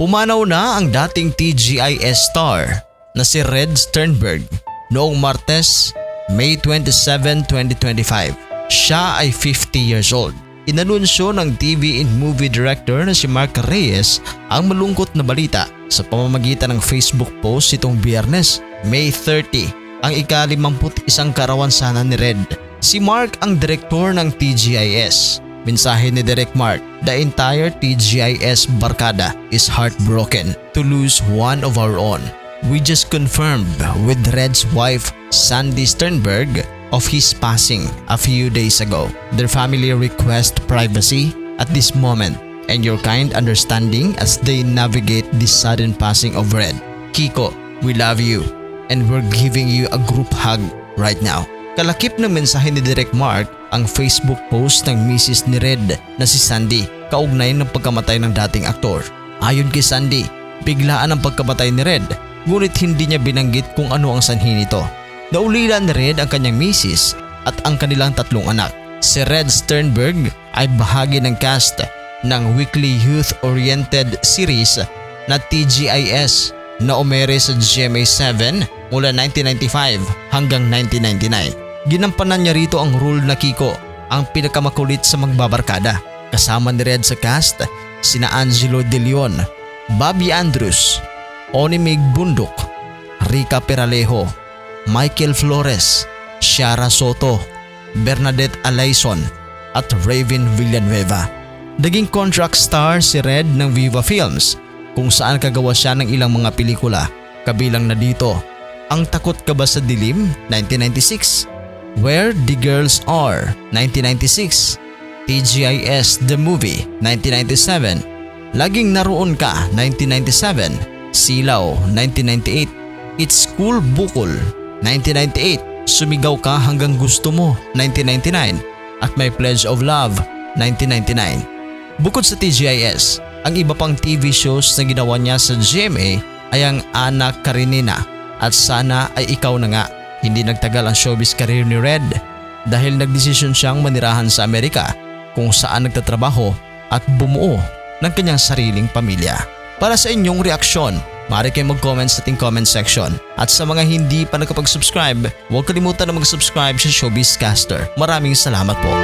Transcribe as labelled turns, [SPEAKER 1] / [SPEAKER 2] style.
[SPEAKER 1] Pumanaw na ang dating TGIS star na si Red Sternberg noong Martes, May 27, 2025. Siya ay 50 years old. Inanunsyo ng TV and movie director na si Mark Reyes ang malungkot na balita sa pamamagitan ng Facebook post itong Biyernes, May 30, ang ika-51 karawansanan ni Red. Si Mark ang direktor ng TGIS. Mensahe ni Direk Mark, "The entire TGIS barkada is heartbroken to lose one of our own. We just confirmed with Red's wife Sandy Sternberg of his passing a few days ago. Their family requests privacy at this moment and your kind understanding as they navigate this sudden passing of Red. Kiko, we love you and we're giving you a group hug right now." Kalakip ng mensahe ni Direk Mark ang Facebook post ng misis ni Red na si Sandy kaugnay ng pagkamatay ng dating aktor. Ayon kay Sandy, biglaan ang pagkamatay ni Red ngunit hindi niya binanggit kung ano ang sanhi nito. Naulila ni Red ang kanyang misis at ang kanilang 3 anak. Si Red Sternberg ay bahagi ng cast ng weekly youth-oriented series na TGIS na umere sa GMA7 mula 1995 hanggang 1999. Ginampanan niya rito ang role na Kiko, ang pinakamakulit sa magbabarkada. Kasama ni Red sa cast sina Angelo De Leon, Bobby Andrews, Onimig Bundok, Rica Peralejo, Michael Flores, Shara Soto, Bernadette Alaison at Raven Villanueva. Naging contract star si Red ng Viva Films kung saan kagawa siya ng ilang mga pelikula, kabilang na dito Ang Takot Ka Ba sa Dilim 1996, Where the Girls Are 1996, TGIS The Movie 1997, Laging Naroon Ka 1997, Silaw 1998, It's Cool Bukol 1998, Sumigaw Ka Hanggang Gusto Mo 1999 at My Pledge of Love 1999. Bukod sa TGIS, ang iba pang TV shows na ginawa niya sa GMA ay ang Anak Karenina at Sana Ay Ikaw Na Nga. Hindi nagtagal ang showbiz career ni Red dahil nagdesisyon siyang manirahan sa Amerika kung saan nagtatrabaho at bumuo ng kanyang sariling pamilya. Para sa inyong reaksyon, maaari kayong mag-comment sa ating comment section. At sa mga hindi pa nakapag-subscribe, huwag kalimutan na mag-subscribe sa Showbiz Caster. Maraming salamat po.